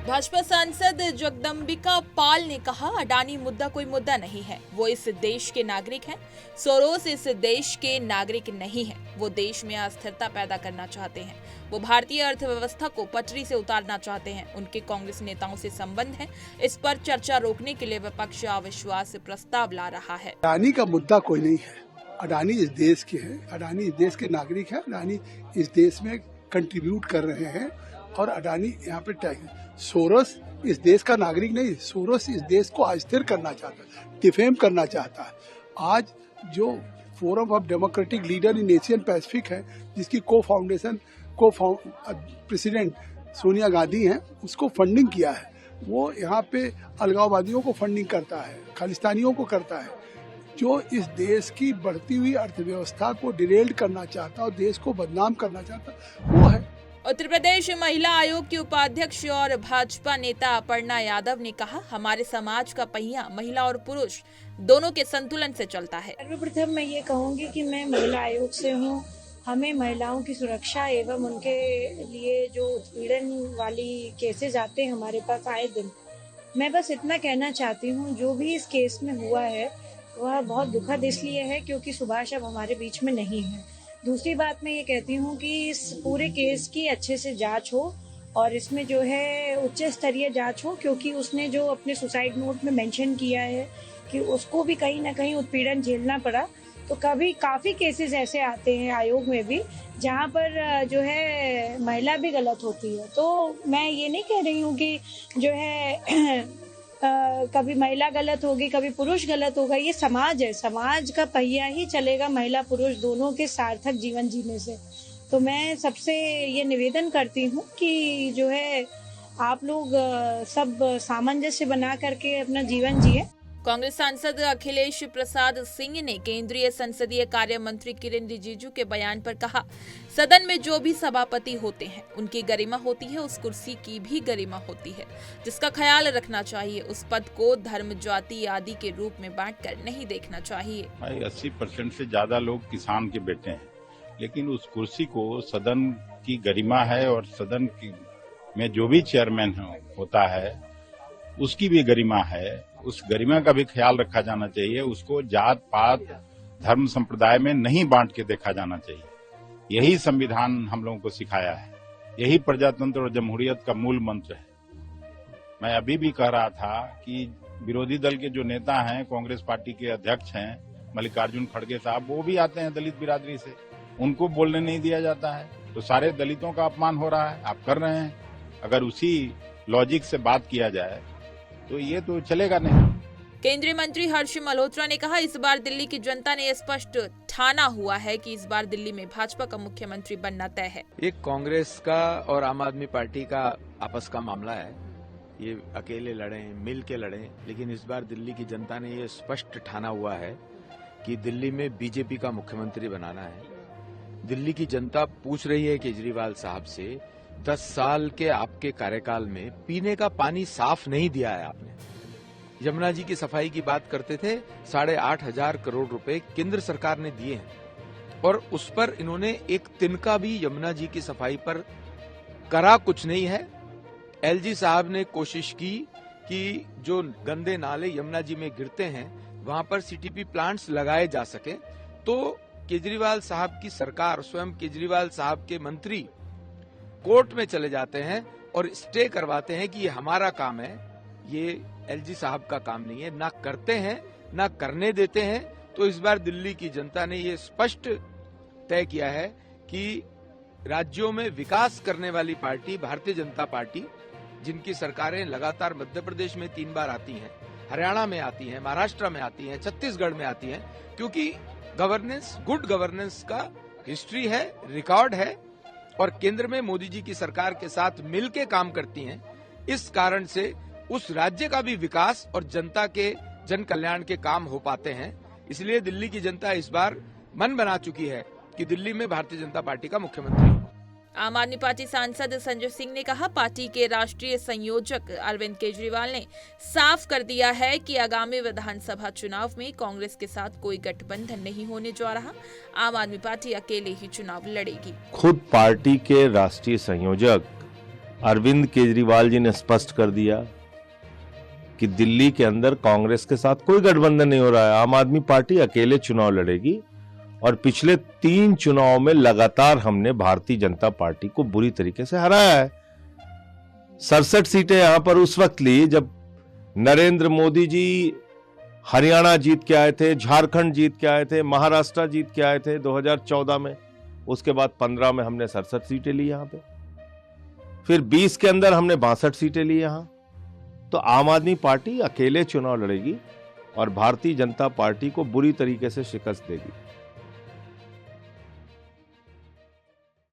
भाजपा सांसद जगदम्बिका पाल ने कहा, अडानी मुद्दा कोई मुद्दा नहीं है, वो इस देश के नागरिक हैं। सोरोस इस देश के नागरिक नहीं है, वो देश में अस्थिरता पैदा करना चाहते हैं। वो भारतीय अर्थव्यवस्था को पटरी से उतारना चाहते हैं। उनके कांग्रेस नेताओं से संबंध है। इस पर चर्चा रोकने के लिए विपक्ष अविश्वास प्रस्ताव ला रहा है। अडानी का मुद्दा कोई नहीं है। अडानी इस देश के हैं, अडानी इस देश के नागरिक हैं, अडानी इस देश में कंट्रीब्यूट कर रहे हैं और अडानी यहाँ पे सोरोस इस देश का नागरिक नहीं, सोरोस इस देश को अस्थिर करना चाहता है, डिफेम करना चाहता है। आज जो forum of democratic leader in Asian Pacific है, जिसकी प्रेसिडेंट सोनिया गांधी हैं, उसको फंडिंग किया है। वो यहाँ पे अलगाववादियों को फंडिंग करता है, खालिस्तानियों को करता है, जो इस देश की बढ़ती हुई अर्थव्यवस्था को डिरेल्ड करना चाहता और देश को बदनाम करना चाहता वो है। उत्तर प्रदेश महिला आयोग की उपाध्यक्ष और भाजपा नेता अपर्णा यादव ने कहा, हमारे समाज का पहिया महिला और पुरुष दोनों के संतुलन से चलता है। सर्वप्रथम मैं ये कहूँगी कि मैं महिला आयोग से हूँ। हमें महिलाओं की सुरक्षा एवं उनके लिए जो उत्पीड़न वाली केसेस आते हैं हमारे पास आए दिन, मैं बस इतना कहना चाहती हूँ, जो भी इस केस में हुआ है वह बहुत दुखद इसलिए है क्योंकि सुभाष अब हमारे बीच में नहीं है। दूसरी बात मैं ये कहती हूँ कि इस पूरे केस की अच्छे से जांच हो और इसमें जो है उच्च स्तरीय जांच हो, क्योंकि उसने जो अपने सुसाइड नोट में मेंशन किया है कि उसको भी कहीं ना कहीं उत्पीड़न झेलना पड़ा। तो कभी काफ़ी केसेस ऐसे आते हैं आयोग में भी जहाँ पर जो है महिला भी गलत होती है। तो मैं ये नहीं कह रही हूँ कि जो है कभी महिला गलत होगी, कभी पुरुष गलत होगा। ये समाज है, समाज का पहिया ही चलेगा महिला पुरुष दोनों के सार्थक जीवन जीने से। तो मैं सबसे ये निवेदन करती हूँ कि जो है आप लोग सब सामंजस्य बना करके अपना जीवन जिए। कांग्रेस सांसद अखिलेश प्रसाद सिंह ने केंद्रीय संसदीय कार्य मंत्री किरेन रिजिजू के बयान पर कहा, सदन में जो भी सभापति होते हैं उनकी गरिमा होती है, उस कुर्सी की भी गरिमा होती है, जिसका ख्याल रखना चाहिए। उस पद को धर्म, जाति आदि के रूप में बांटकर नहीं देखना चाहिए। 80% से ज्यादा लोग किसान के बेटे हैं, लेकिन उस कुर्सी को सदन की गरिमा है और सदन में जो भी चेयरमैन होता है उसकी भी गरिमा है। उस गरिमा का भी ख्याल रखा जाना चाहिए। उसको जात पात धर्म संप्रदाय में नहीं बांट के देखा जाना चाहिए। यही संविधान हम लोगों को सिखाया है, यही प्रजातंत्र और जमहूरियत का मूल मंत्र है। मैं अभी भी कह रहा था कि विरोधी दल के जो नेता हैं, कांग्रेस पार्टी के अध्यक्ष हैं मल्लिकार्जुन खड़गे साहब, वो भी आते हैं दलित बिरादरी से, उनको बोलने नहीं दिया जाता है। तो सारे दलितों का अपमान हो रहा है, आप कर रहे हैं। अगर उसी लॉजिक से बात किया जाए तो ये तो चलेगा नहीं। केंद्रीय मंत्री हर्ष मल्होत्रा ने कहा, इस बार दिल्ली की जनता ने स्पष्ट ठाना हुआ है कि इस बार दिल्ली में भाजपा का मुख्यमंत्री बनना तय है। एक कांग्रेस का और आम आदमी पार्टी का आपस का मामला है, ये अकेले लड़े, मिल के लड़े, लेकिन इस बार दिल्ली की जनता ने ये स्पष्ट ठाना हुआ है कि दिल्ली में बीजेपी का मुख्यमंत्री बनाना है। दिल्ली की जनता पूछ रही है केजरीवाल साहब से, 10 साल के आपके कार्यकाल में पीने का पानी साफ नहीं दिया है आपने। यमुना जी की सफाई की बात करते थे, 8,500 करोड़ रुपए केंद्र सरकार ने दिए हैं और उस पर इन्होंने एक तिनका भी यमुना जी की सफाई पर करा कुछ नहीं है। एलजी साहब ने कोशिश की कि जो गंदे नाले यमुना जी में गिरते हैं वहां पर सीटीपी प्लांट्स लगाए जा सके। तो केजरीवाल साहब की सरकार, स्वयं केजरीवाल साहब के मंत्री कोर्ट में चले जाते हैं और स्टे करवाते हैं कि ये हमारा काम है, ये एलजी साहब का काम नहीं है। ना करते हैं ना करने देते हैं। तो इस बार दिल्ली की जनता ने ये स्पष्ट तय किया है कि राज्यों में विकास करने वाली पार्टी भारतीय जनता पार्टी, जिनकी सरकारें लगातार मध्य प्रदेश में 3 बार आती हैं, हरियाणा में आती हैं, महाराष्ट्र में आती हैं, छत्तीसगढ़ में आती हैं, क्योंकि गवर्नेंस, गुड गवर्नेंस का हिस्ट्री है, रिकॉर्ड है और केंद्र में मोदी जी की सरकार के साथ मिलकर काम करती हैं। इस कारण से उस राज्य का भी विकास और जनता के जन कल्याण के काम हो पाते हैं। इसलिए दिल्ली की जनता इस बार मन बना चुकी है कि दिल्ली में भारतीय जनता पार्टी का मुख्यमंत्री हो। आम आदमी पार्टी सांसद संजय सिंह ने कहा, पार्टी के राष्ट्रीय संयोजक अरविंद केजरीवाल ने साफ कर दिया है कि आगामी विधानसभा चुनाव में कांग्रेस के साथ कोई गठबंधन नहीं होने जा रहा। आम आदमी पार्टी अकेले ही चुनाव लड़ेगी। खुद पार्टी के राष्ट्रीय संयोजक अरविंद केजरीवाल जी ने स्पष्ट कर दिया कि दिल्ली के अंदर कांग्रेस के साथ कोई गठबंधन नहीं हो रहा है। आम आदमी पार्टी अकेले चुनाव लड़ेगी और पिछले 3 चुनाव में लगातार हमने भारतीय जनता पार्टी को बुरी तरीके से हराया है। 67 सीटें यहां पर उस वक्त ली जब नरेंद्र मोदी जी हरियाणा जीत के आए थे, झारखंड जीत के आए थे, महाराष्ट्र जीत के आए थे 2014 में। उसके बाद 15 में हमने 67 सीटें ली यहां पे, फिर 20 के अंदर हमने 62 सीटें ली यहां। तो आम आदमी पार्टी अकेले चुनाव लड़ेगी और भारतीय जनता पार्टी को बुरी तरीके से शिकस्त देगी।